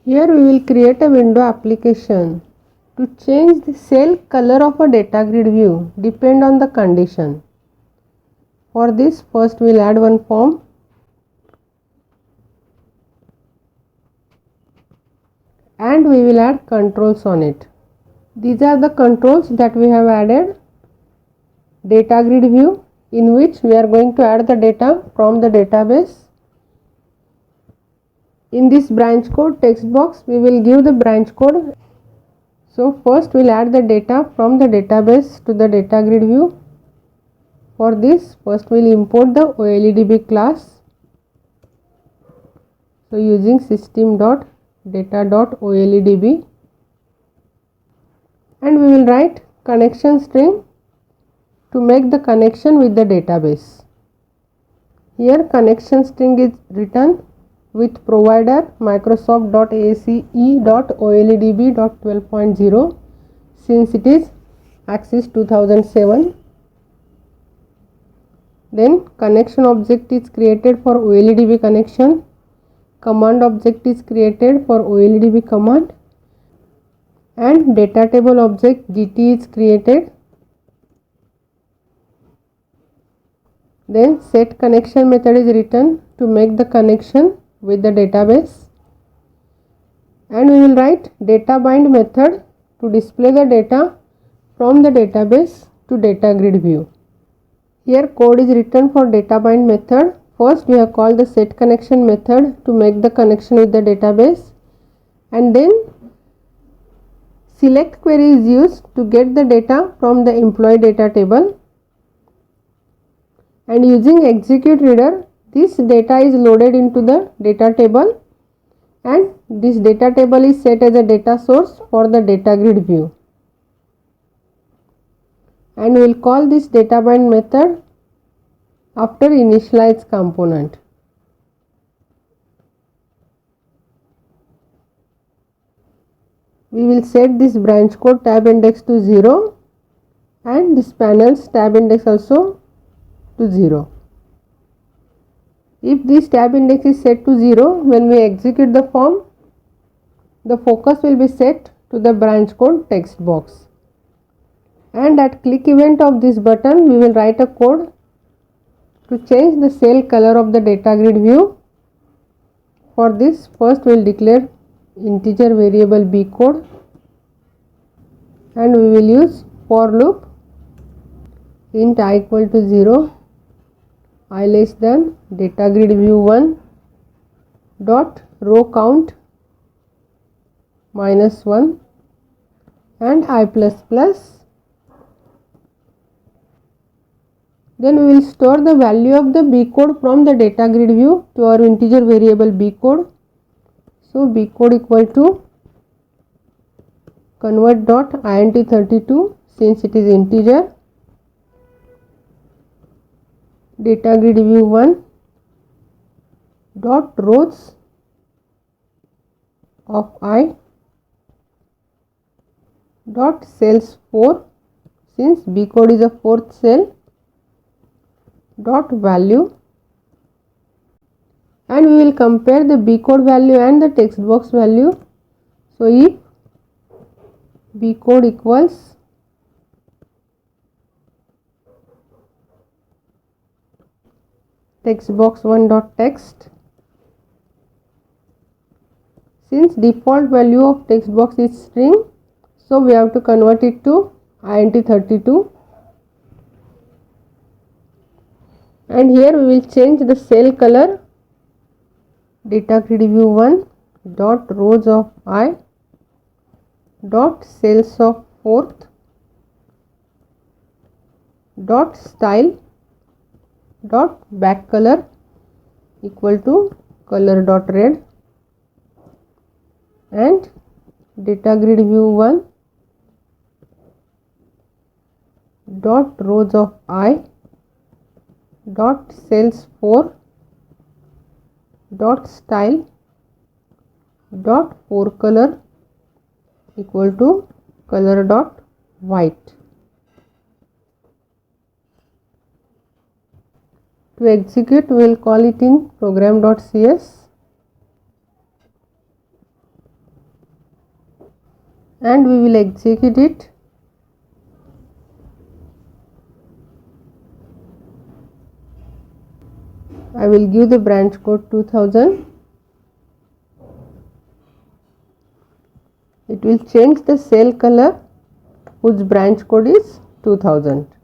Here we will create a window application to change the cell color of a data grid view depend on the condition. For this, first we will add one form and we will add controls on it. These are the controls that we have added. Data grid view, in which we are going to add the data from the database. In this branch code text box, we will give the branch code. So first we will add the data from the database to the data grid view. For this, first we will import the OLEDB class. So using system.data.oledb, and we will write connection string to make the connection with the database. Here connection string is written with provider microsoft.ace.oledb.12.0 since it is Axis 2007. Then connection object is created for OLEDB connection, command object is created for OLEDB command, and data table object GT is created. Then set connection method is written to make the connection with the database, and we will write data bind method to display the data from the database to data grid view. Here code is written for data bind method. First we have called the set connection method to make the connection with the database, and then select query is used to get the data from the employee data table, and using execute reader this data is loaded into the data table, and this data table is set as a data source for the data grid view, and we will call this data bind method after initialize component. We will set this branch code tab index to 0 and this panel's tab index also to 0. If this tab index is set to 0, when we execute the form, the focus will be set to the branch code text box, and at click event of this button we will write a code to change the cell color of the data grid view. For this, first we will declare integer variable b code, and we will use for loop int I equal to 0, I less than data grid view 1 dot row count minus 1 and I plus plus. Then we will store the value of the b code from the data grid view to our integer variable b code. So b code equal to convert dot int32 since it is integer, data grid view 1 dot rows of I dot cells 4 since b code is a fourth cell dot value, and we will compare the b code value and the text box value. So if b code equals text box 1 dot text, since default value of text box is string, so we have to convert it to int32, and here we will change the cell color data grid view 1 dot rows of I dot cells of fourth dot style dot back color equal to color dot red, and data grid view 1 dot rows of I dot cells 4 dot style dot 4 color equal to color dot white. To execute, we will call it in program.cs. and we will execute it. I will give the branch code 2000. It will change the cell color whose branch code is 2000.